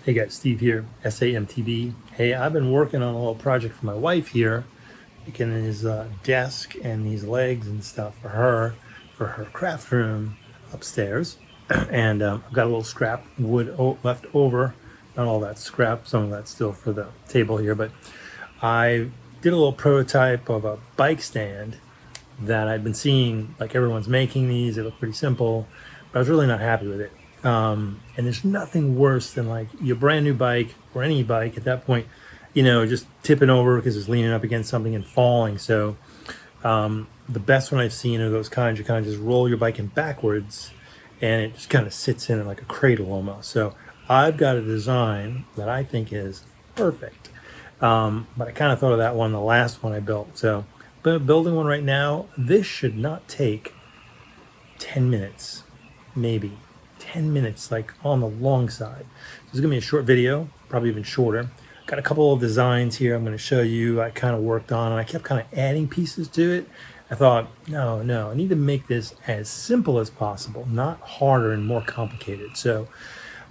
Hey guys, Steve here, MTB. Hey, I've been working on a little project for my wife here, making his desk and these legs and stuff for her craft room upstairs. And I've got a little scrap wood left over. Not all that scrap, some of that's still for the table here, but I did a little prototype of a bike stand that I'd been seeing, like everyone's making these. They look pretty simple, but I was really not happy with it. And there's nothing worse than like your brand new bike or any bike at that point, just tipping over because it's leaning up against something and falling. So the best one I've seen are those kinds. You kind of just roll your bike in backwards and it just kind of sits in like a cradle almost. So I've got a design that I think is perfect. But I kind of thought of that one, the last one I built. So building one right now. This should not take 10 minutes, maybe 10 minutes, like on the long side. So it's gonna be a short video, probably even shorter. Got a couple of designs here I'm going to show you I kind of worked on, and I kept kind of adding pieces to it. I thought, no, I need to make this as simple as possible, not harder and more complicated. So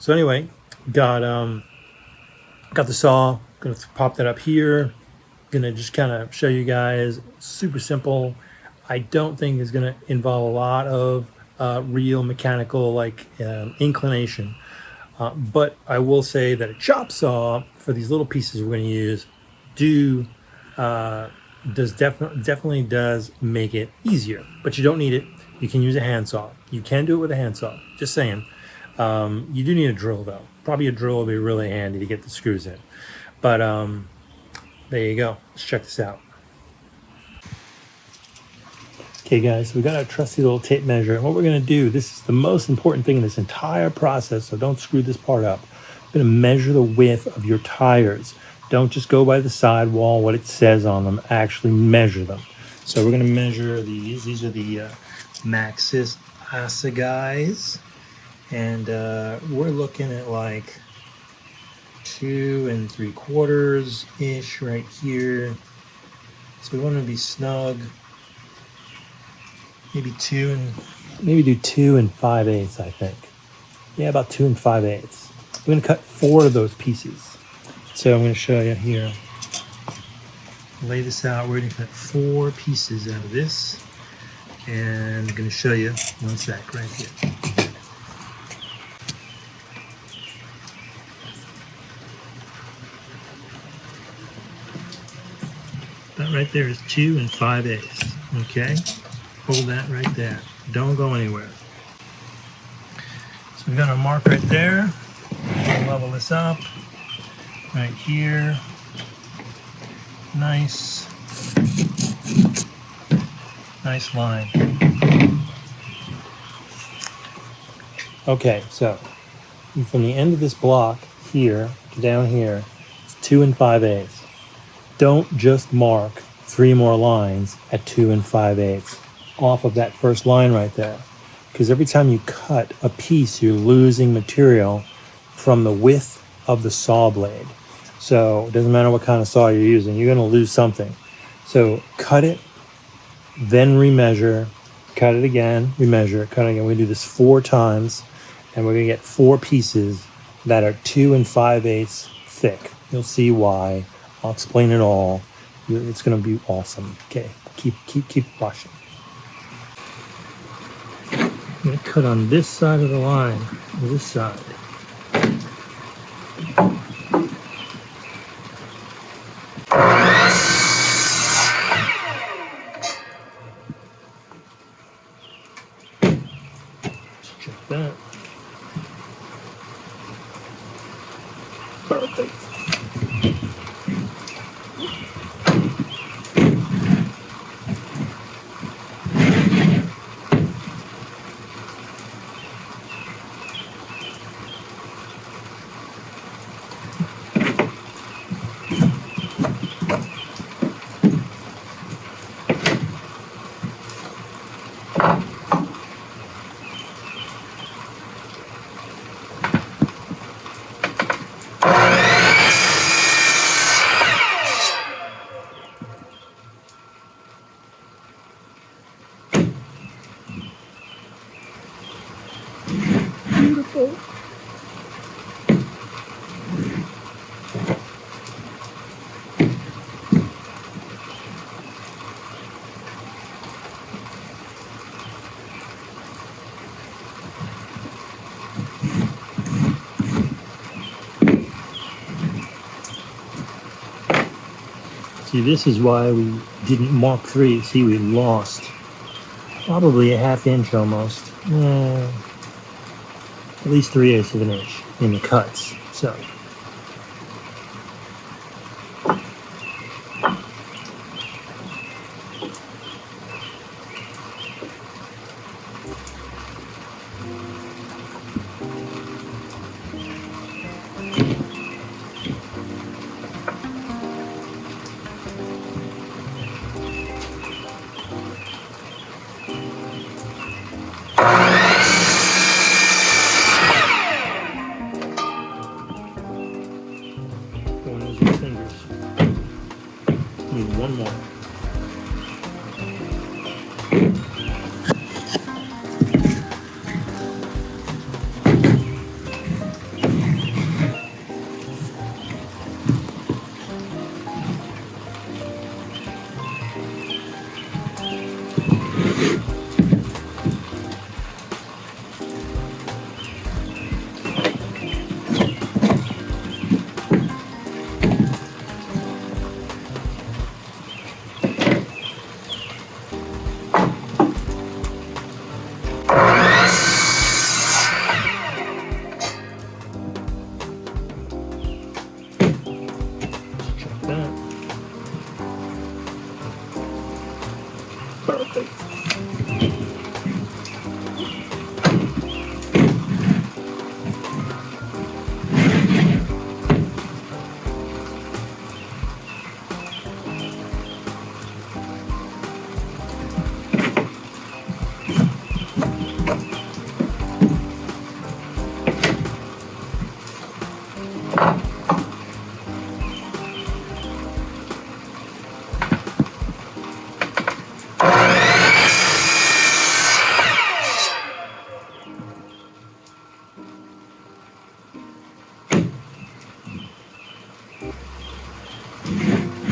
anyway, got the saw, gonna pop that up here. Gonna just kind of show you guys, super simple. I don't think it's gonna involve a lot of real mechanical inclination. But I will say that a chop saw for these little pieces we're going to use definitely does make it easier. But you don't need it. You can use a handsaw. You can do it with a handsaw. Just saying. You do need a drill though. Probably a drill will be really handy to get the screws in. But there you go. Let's check this out. Okay guys, so we got our trusty little tape measure, and what we're going to do, this is the most important thing in this entire process, so don't screw this part up. I'm going to measure the width of your tires. Don't just go by the sidewall, what it says on them, actually measure them. So we're going to measure these are the Maxxis Assegais, and we're looking at like 2 3/4 ish right here. So we want to be snug. Maybe do 2 5/8, I think. Yeah, about 2 5/8. We're going to cut 4 of those pieces. So I'm going to show you here. Lay this out. We're going to cut 4 pieces out of this. And I'm going to show you one sec right here. That right there is 2 5/8. Okay? Hold that right there. Don't go anywhere. So we've got our mark right there. We'll level this up. Right here. Nice line. Okay, so from the end of this block here to down here, it's 2 5/8. Don't just mark 3 more lines at 2 5/8. Off of that first line right there, because every time you cut a piece you're losing material from the width of the saw blade. So it doesn't matter what kind of saw you're using, you're going to lose something. So cut it, then remeasure, cut it again, remeasure, cut it again. We do this 4 times, and we're going to get 4 pieces that are 2 5/8 thick. You'll see why. I'll explain it all. It's going to be awesome. Okay, keep watching. I'm going to cut on this side of the line, this side. Let's check that. Perfect. See, this is why we didn't mark 3. See, we lost probably a ½ inch almost. At least 3/8 of an inch in the cuts. So don't use your fingers. Need one more. Perfect.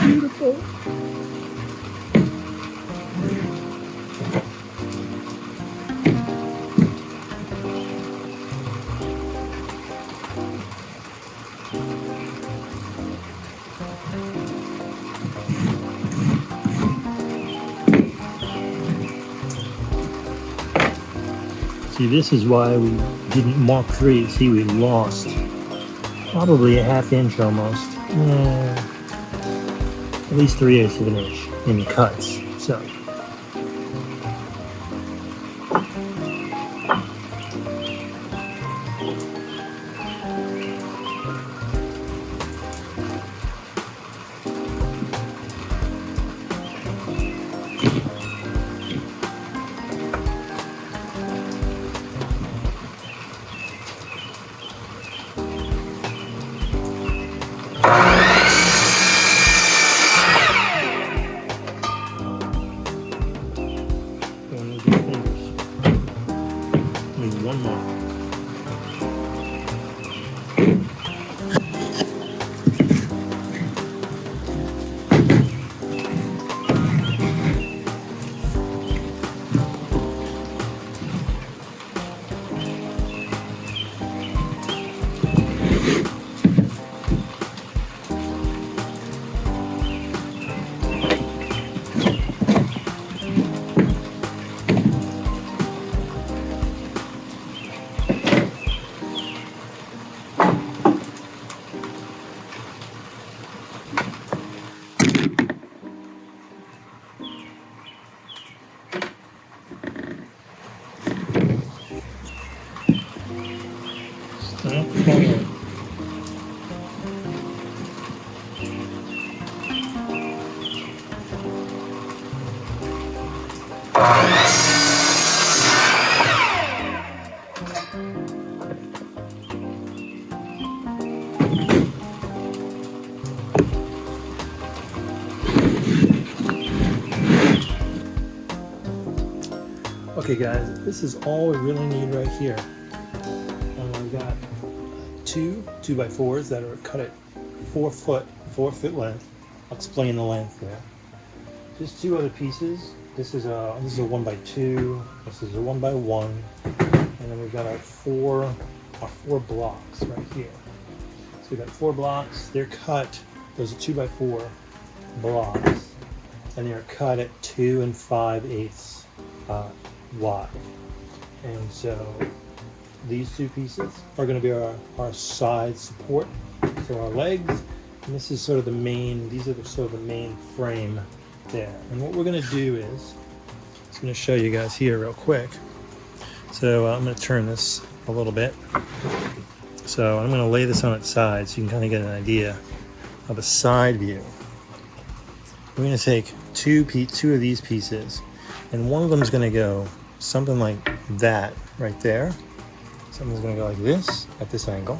Beautiful. See, this is why we didn't mark 3. See, we lost probably a ½ inch almost. At least 3/8 of an inch in the cuts. So don't use your fingers. Need one more. Okay. Okay guys, this is all we really need right here. I've got two 2x4s that are cut at 4 foot length. I'll explain the length there. Just 2 other pieces. This is a 1x2. This is a 1x1, and then we've got our four blocks right here. So we've got 4 blocks. They're cut. Those are 2x4. blocks, and they're cut at 2 5/8 wide. And so these two pieces are going to be our side support, so our legs, and this is sort of the main, these are sort of the main frame there. And what we're going to do is, I'm going to show you guys here real quick. So I'm going to turn this a little bit. So I'm going to lay this on its side so you can kind of get an idea of a side view. We're going to take two of these pieces, and one of them is going to go something like that right there. Something's going to go like this at this angle.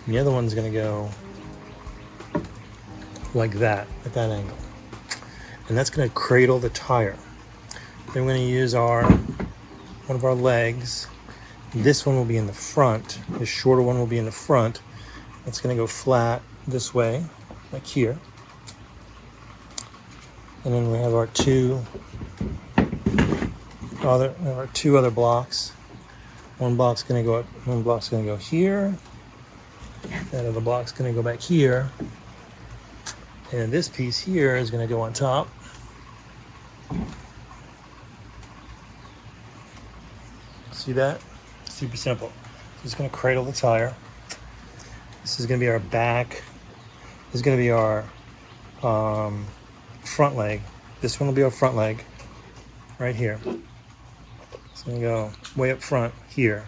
And the other one's going to go like that at that angle. And that's going to cradle the tire. Then we're going to use one of our legs. This one will be in the front. This shorter one will be in the front. It's going to go flat this way, like here. And then we have our two other blocks. One block's going to go up, one block's going to go here. That other block's going to go back here. And this piece here is going to go on top. See that? Super simple. It's going to cradle the tire. This is going to be our back. This is going to be our front leg. This one will be our front leg right here. It's going to go way up front here.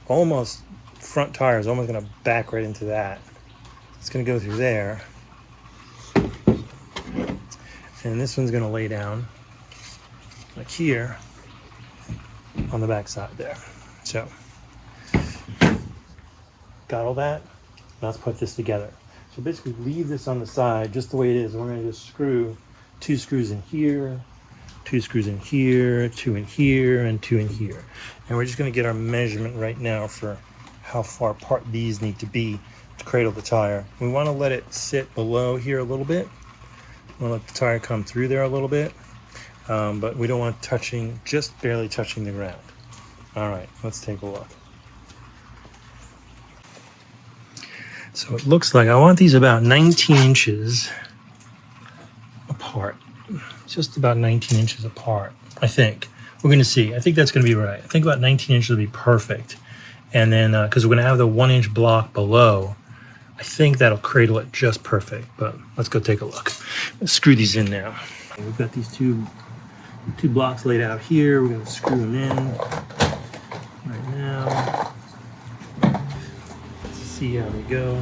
Almost, front tire is almost going to back right into that. It's going to go through there. And this one's going to lay down like here on the back side there. So, got all that? Now let's put this together. So basically leave this on the side just the way it is. And we're going to just screw 2 screws in here, 2 screws in here, 2 in here, and 2 in here. And we're just going to get our measurement right now for how far apart these need to be to cradle the tire. We want to let it sit below here a little bit. We want to let the tire come through there a little bit. But we don't want it just barely touching the ground. All right, let's take a look. So it looks like I want these about 19 inches apart. Just about 19 inches apart, I think. We're going to see. I think that's going to be right. I think about 19 inches will be perfect. And then, because we're going to have the 1-inch block below, I think that'll cradle it just perfect. But let's go take a look. Let's screw these in now. We've got these two blocks laid out here. We're going to screw them in right now. Let's see how they go.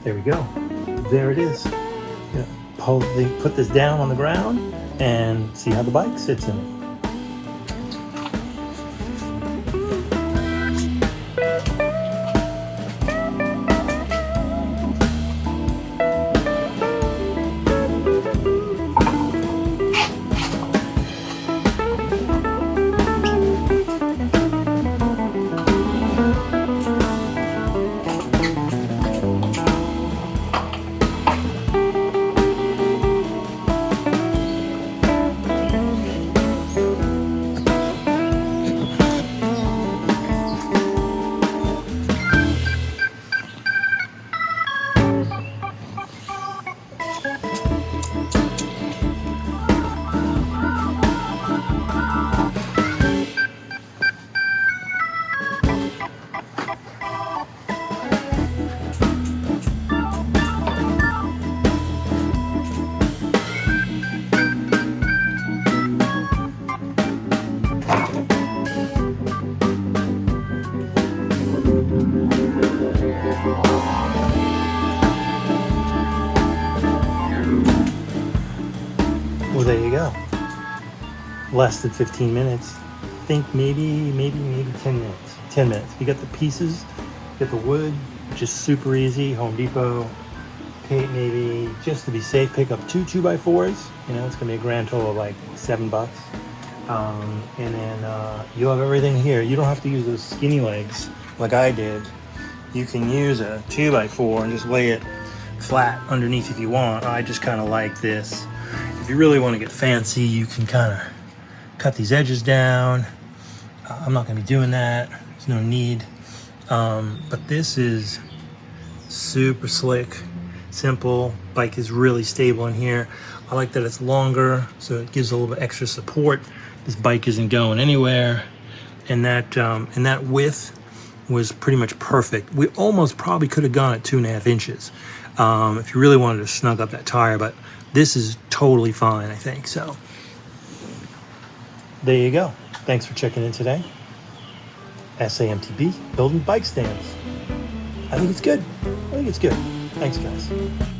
There we go. There it is. Put this down on the ground and see how the bike sits in it. Well, there you go. Less than 15 minutes. I think maybe 10 minutes. 10 minutes. You got the pieces, you got the wood, which is super easy. Home Depot. Paint maybe, just to be safe, pick up 2 2x4s. You know, it's gonna be a grand total of like $7. And then you'll have everything here. You don't have to use those skinny legs like I did. You can use a 2x4 and just lay it flat underneath if you want. I just kind of like this. If you really want to get fancy, you can kind of cut these edges down. I'm not gonna be doing that. There's no need. But this is super slick, simple. Bike is really stable in here. I like that it's longer, so it gives a little bit extra support. This bike isn't going anywhere, and that width was pretty much perfect. We almost probably could have gone at 2.5 inches if you really wanted to snug up that tire, but this is totally fine, I think. So there you go. Thanks for checking in today. MTB, building bike stands. I think it's good. Thanks, guys.